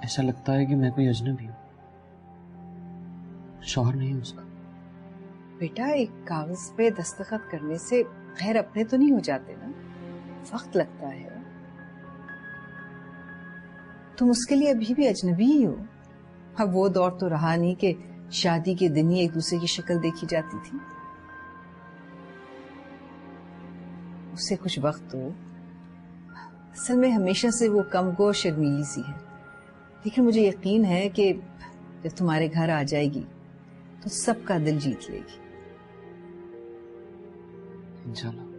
ऐसा लगता है कि मैं कोई अजनबी हूँ, शौहर नहीं हूँ उसका। बेटा, एक कागज पे दस्तखत करने से खैर अपने तो नहीं हो जाते ना, वक्त लगता है। तुम उसके लिए अभी भी अजनबी ही हो। अब वो दौर तो रहा नहीं कि शादी के दिन ही एक दूसरे की शक्ल देखी जाती थी। उससे कुछ वक्त तो असल में हमेशा से वो कमगो शर्मीली सी है, लेकिन मुझे यकीन है कि जब तुम्हारे घर आ जाएगी तो सबका दिल जीत लेगी। इंशाल्लाह।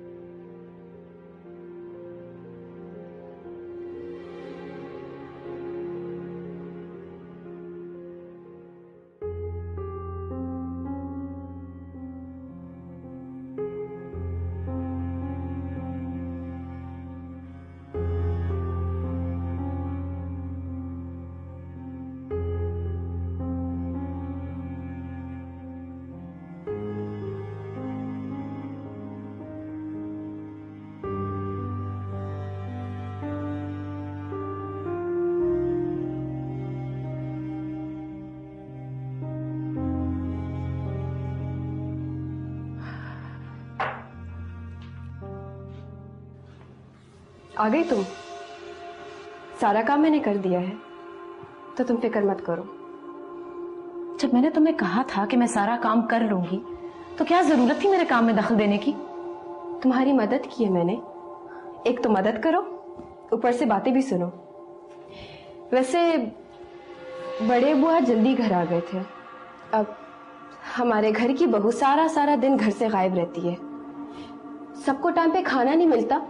आ गई तुम? सारा काम मैंने कर दिया है, तो तुम फिक्र मत करो। जब मैंने तुम्हें कहा था कि मैं सारा काम कर लूंगी, तो क्या जरूरत थी मेरे काम में दखल देने की? तुम्हारी मदद की है मैंने। एक तो मदद करो, ऊपर से बातें भी सुनो। वैसे बड़े बुआ जल्दी घर आ गए थे। अब हमारे घर की बहू सारा सारा दिन घर से गायब रहती है। सबको टाइम पे खाना नहीं मिलता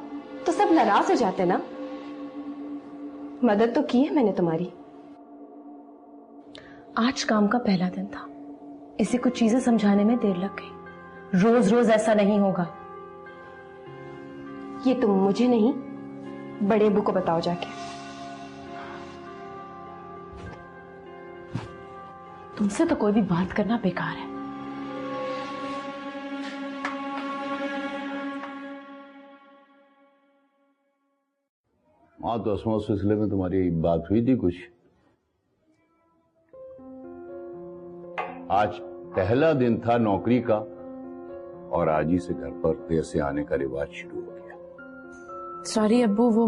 तो सब नाराज हो जाते ना। मदद तो की है मैंने तुम्हारी। आज काम का पहला दिन था, इसे कुछ चीजें समझाने में देर लग गई। रोज रोज ऐसा नहीं होगा। ये तुम मुझे नहीं, बड़े अब्बू को बताओ जाके। तुमसे तो कोई भी बात करना बेकार है। हाँ, तो असमा उस सिलसिले में तुम्हारी बात हुई थी कुछ? आज पहला दिन था नौकरी का और आज ही से घर पर देर से आने का रिवाज शुरू हो गया। सॉरी अब्बू, वो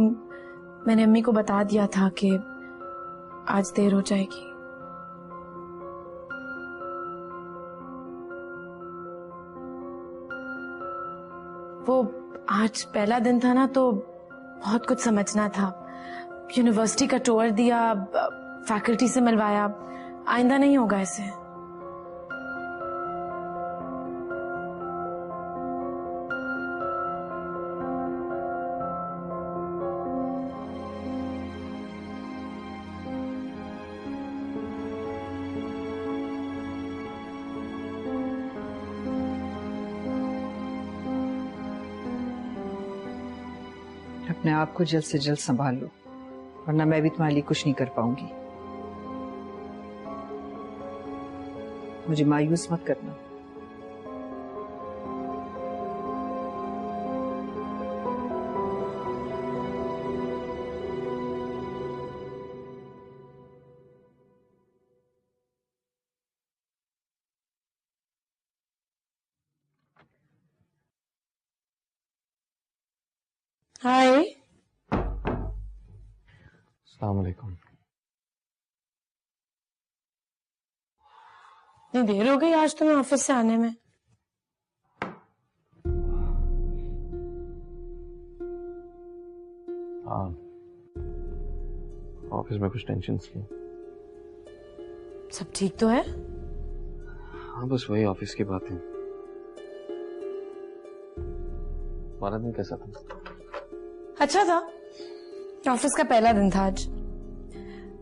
मैंने अम्मी को बता दिया था कि आज देर हो जाएगी। वो आज पहला दिन था ना, तो बहुत कुछ समझना था। यूनिवर्सिटी का टूर दिया, फैकल्टी से मिलवाया। आइंदा नहीं होगा ऐसे। अपने आप को जल्द से जल्द संभाल लो, वरना मैं भी तुम्हारे लिए कुछ नहीं कर पाऊंगी। मुझे मायूस मत करना। हाय। अस्सलाम वालेकुम। इतनी देर हो गई आज तुम्हें ऑफिस से आने में? हाँ, ऑफिस में कुछ टेंशन थी। सब ठीक तो है? हाँ, बस वही ऑफिस की बातें। तुम्हारा दिन कैसा था? अच्छा था। ऑफिस का पहला दिन था आज।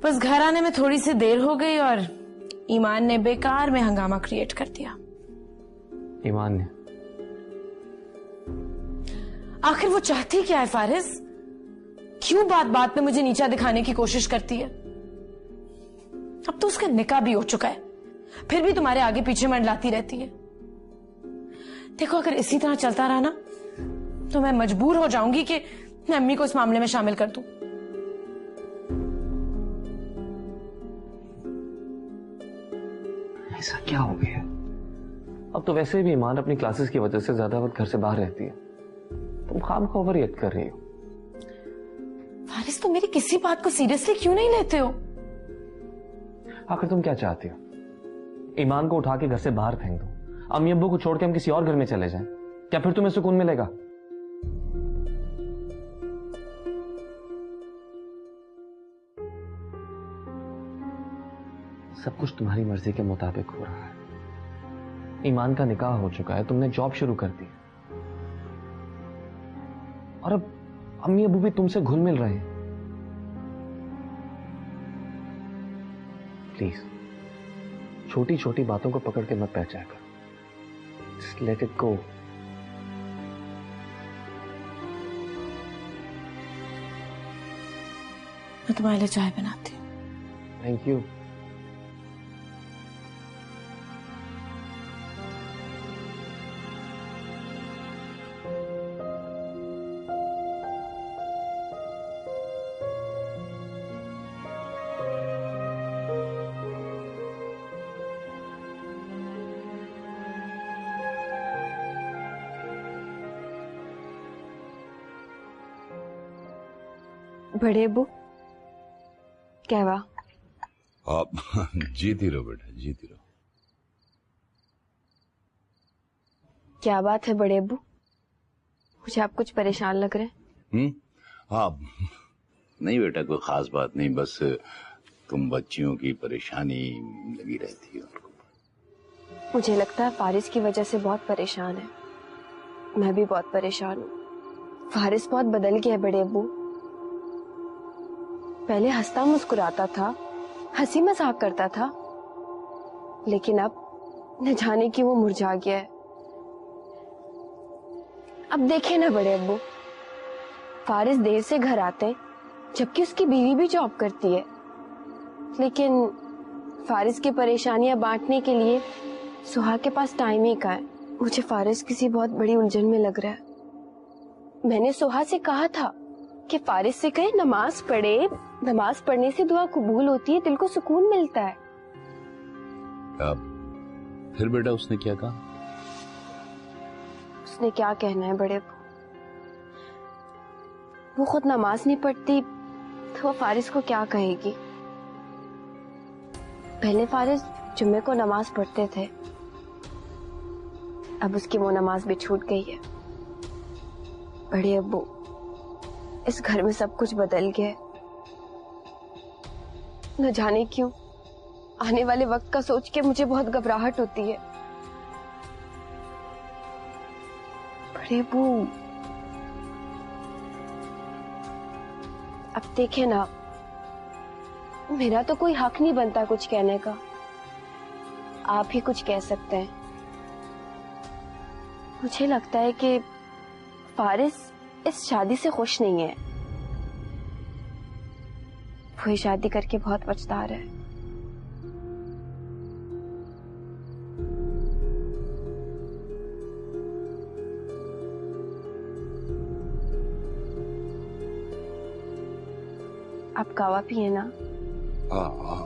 बस घर आने में थोड़ी सी देर हो गई और ईमान ने बेकार में हंगामा क्रिएट कर दिया। ईमान ने? आखिर वो चाहती क्या है फारिस? क्यों बात बात पे मुझे नीचा दिखाने की कोशिश करती है? अब तो उसका निकाह भी हो चुका है, फिर भी तुम्हारे आगे पीछे मंडलाती रहती है। देखो, अगर इसी तरह चलता रहा ना, तो मैं मजबूर हो जाऊंगी कि मैं अम्मी को इस मामले में शामिल कर दूं। ऐसा क्या हो गया? अब तो वैसे भी ईमान अपनी क्लासेस की वजह से ज्यादा वक्त घर से बाहर रहती है, तुम खामखा ओवर रिएक्ट कर रही हो। फारिस, तुम मेरी किसी बात को सीरियसली क्यों नहीं लेते हो? आखिर तुम क्या चाहती हो? ईमान को उठा के घर से बाहर फेंक दो, अम्मी अब्बू को छोड़ के हम किसी और घर में चले जाएं? क्या फिर तुम्हें सुकून मिलेगा? सब कुछ तुम्हारी मर्जी के मुताबिक हो रहा है। ईमान का निकाह हो चुका है, तुमने जॉब शुरू कर दी, और अब अम्मी अबू भी तुमसे घुल मिल रहे हैं। प्लीज छोटी छोटी बातों को पकड़ के मत बैठ जाया करो। Just let it go. मैं तुम्हारे लिए चाय बनाती हूँ। Thank you. बड़े अब्बू, क्या हुआ? आप जीती रहो बेटा, जीती रहो। क्या बात है बड़े अब्बू? मुझे आप कुछ परेशान लग रहे हैं। हाँ, नहीं बेटा, कोई खास बात नहीं, बस तुम बच्चियों की परेशानी लगी रहती है उनको। मुझे लगता है फारिस की वजह से बहुत परेशान है। मैं भी बहुत परेशान हूँ। फारिस बहुत बदल गया है बड़े अब्बू। पहले हंसता मुस्कुराता था, हंसी मजाक करता था, लेकिन अब न जाने कि वो मुरझा गया है। अब देखे ना बड़े अब्बू, फारिस देर से घर आते हैं, जबकि उसकी बीवी भी जॉब करती है, लेकिन फारिस की परेशानियां बांटने के लिए सुहा के पास टाइम ही कहाँ है। मुझे फारिस किसी बहुत बड़ी उलझन में लग रहा है। मैंने सुहा से कहा था कि फारिस से कहे नमाज पढ़े, नमाज पढ़ने से दुआ कबूल होती है, दिल को सुकून मिलता है। फिर बेटा उसने क्या कहा? उसने क्या कहना है बड़े, वो खुद नमाज नहीं पढ़ती तो वो फारिस को क्या कहेगी। पहले फारिस जुम्मे को नमाज पढ़ते थे, अब उसकी वो नमाज भी छूट गई है। बड़े अब्बू, इस घर में सब कुछ बदल गया है। न जाने क्यों आने वाले वक्त का सोच के मुझे बहुत घबराहट होती है। बड़े अब्बू, अब देखे ना, मेरा तो कोई हक नहीं बनता कुछ कहने का, आप ही कुछ कह सकते हैं। मुझे लगता है कि फारिस इस शादी से खुश नहीं है। वो ये शादी करके बहुत पछता रहा है। आप कावा पिए ना?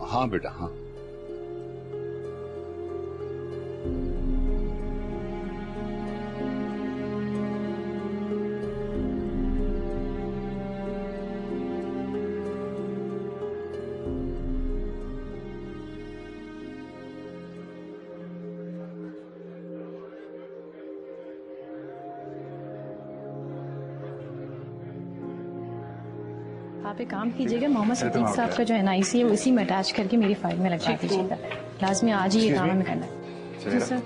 हाँ बेटा, हाँ। आप एक काम कीजिएगा, मोहम्मद सदीक साहब का जो NIC है उसी में अटैच करके मेरी फाइल में लगा दीजिएगा। लाजमी आज ही ये काम हमें करना है। जी सर,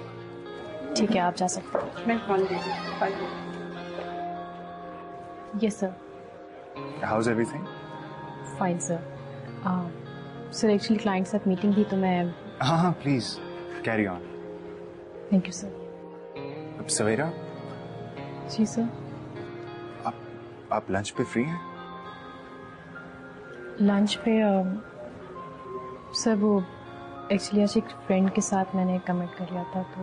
ठीक है, आप जा सकते हैं। Yes sir. How is everything? Fine sir. Sir actually client के साथ मीटिंग थी तो मैं। हाँ हाँ please carry on. Thank you sir. अब सवेरा? जी सर। आप लंच पे फ्री हैं? लंच पे सर वो एक्चुअली आज एक फ्रेंड के साथ मैंने कमिट कर लिया था तो।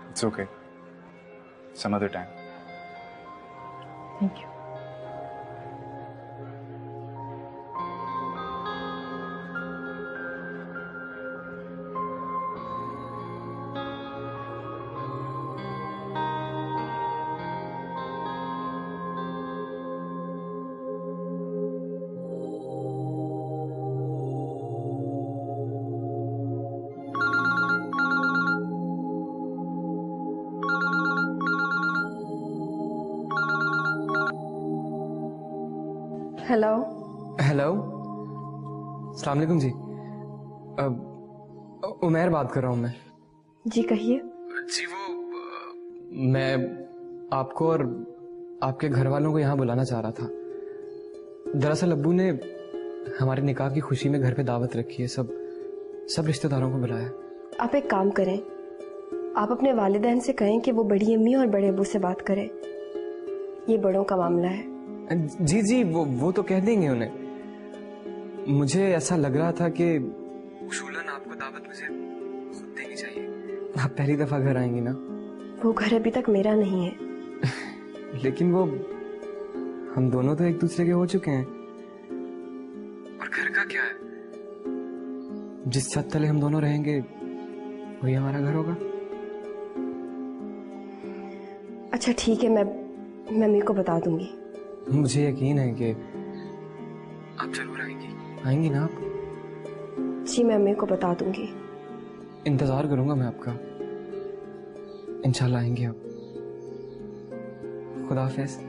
It's okay, some other time. Thank you. Hello. Hello, अस्सलाम वालेकुम जी। उमैर बात कर रहा हूँ मैं। जी कहिए। जी वो मैं आपको और आपके घर वालों को यहाँ बुलाना चाह रहा था। दरअसल अब्बू ने हमारे निकाह की खुशी में घर पे दावत रखी है, सब रिश्तेदारों को बुलाया। आप एक काम करें, आप अपने वालिदैन से कहें कि वो बड़ी अम्मी और बड़े अब्बू से बात करें, ये बड़ों का मामला है। जी जी वो तो कह देंगे उन्हें। मुझे ऐसा लग रहा था कि शूलन आपको दावत मुझे खुद देनी चाहिए। आप पहली दफा घर आएंगी ना। वो घर अभी तक मेरा नहीं है। लेकिन वो हम दोनों तो एक दूसरे के हो चुके हैं। और घर का क्या है? जिस छत तले हम दोनों रहेंगे वही हमारा घर होगा। अच्छा ठीक है, मैं मम्मी को बता दूंगी। मुझे यकीन है कि आप जरूर आएंगी ना आप? जी मैं मम्मी को बता दूंगी। इंतजार करूंगा मैं आपका। इंशाल्लाह आएंगे आप। खुदा हाफिज।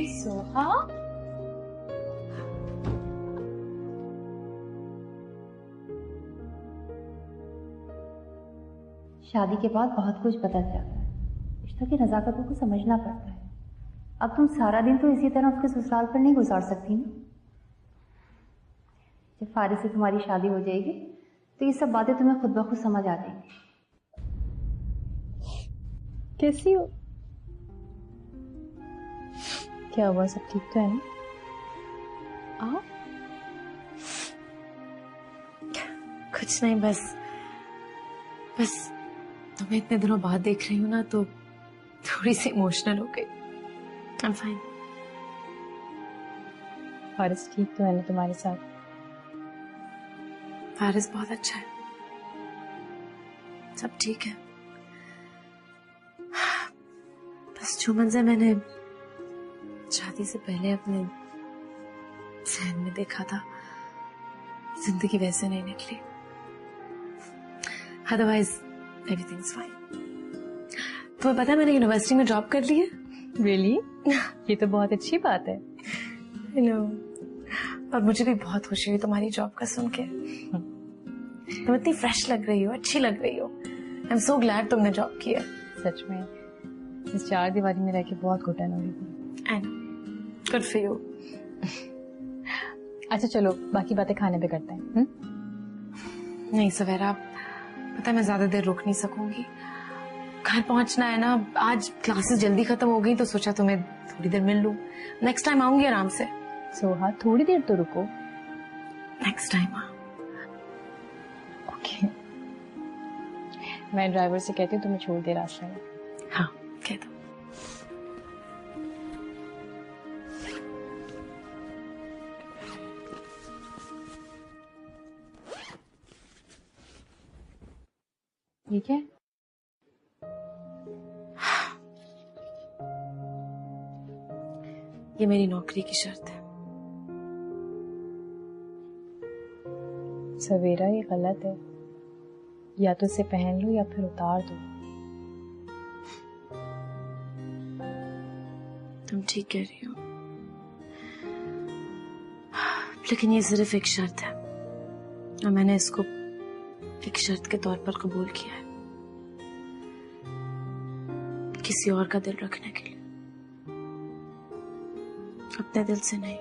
सोहा, शादी के बाद बहुत कुछ बदल जाता है। रिश्तों की नज़ाकतों को समझना पड़ता है। अब तुम सारा दिन तो इसी तरह उसके ससुराल पर नहीं गुजार सकती ना। जब फारिस से तुम्हारी शादी हो जाएगी तो ये सब बातें तुम्हें खुद ब खुद समझ आ जाएंगी। कैसी हो? क्या हुआ, सब ठीक तो है ना? आओ। कुछ नहीं, बस तुम्हें इतने दिनों बाद देख रही हूँ ना तो थोड़ी सी इमोशनल हो गई। I am fine. फारिस ठीक तो है ना तुम्हारे साथ? फारिस बहुत अच्छा है, सब ठीक है। बस जो मंजर मैंने शादी से पहले अपने जहन में देखा था, जिंदगी वैसे नहीं निकली। Otherwise everything is fine. तुम्हें पता है मैंने यूनिवर्सिटी में जॉब कर ली है। रियली? ये तो बहुत अच्छी बात है। नो, और मुझे भी बहुत खुशी हुई तुम्हारी जॉब का सुन के। तुम इतनी फ्रेश लग रही हो, अच्छी लग रही हो। आई एम सो ग्लैड तुमने जॉब किया। सच में इस चार दीवारी में रह के बहुत घुटन हो रही थी। I know, good for you. अच्छा चलो बाकी बातें खाने पे करते हैं। नहीं सवेरा, पता है मैं ज्यादा देर रुक नहीं सकूंगी। घर पहुंचना है ना। आज क्लासेस जल्दी खत्म हो गई तो सोचा तुम्हें थोड़ी देर मिल लूं। नेक्स्ट टाइम आऊंगी आराम से। सोहा थोड़ी देर तो रुको। Next time. ओके, मैं ड्राइवर से कहती हूँ तुम्हें छोड़ दे रास्ते में। हाँ कह दो। ठीक है। ये मेरी नौकरी की शर्त है। सवेरा ये गलत है, या तो इसे पहन लो या फिर उतार दो। तुम ठीक कह रही हो, लेकिन ये सिर्फ एक शर्त है और मैंने इसको एक शर्त के तौर पर कबूल किया है, किसी और का दिल रखने के लिए, अपने दिल से नहीं।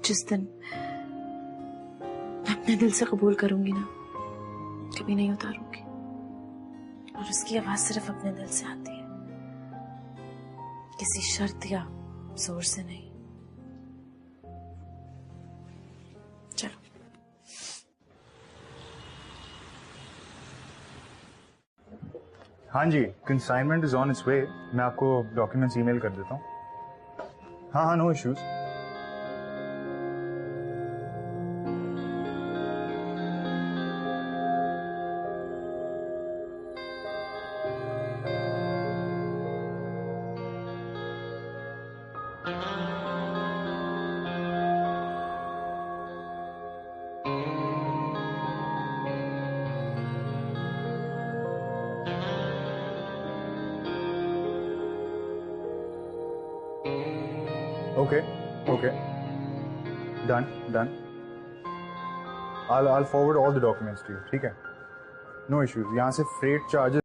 जिस दिन मैं अपने दिल से कबूल करूंगी ना, कभी नहीं उतारूंगी। और उसकी आवाज सिर्फ अपने दिल से आती है, किसी शर्त या जोर से नहीं। चलो। हाँ जी, consignment is on its way. मैं आपको डॉक्यूमेंट्स ईमेल कर देता हूँ। हाँ, no issues. Okay, okay. Done, done. I'll forward all the documents to you. ठीक है? No issues. यहाँ से freight charges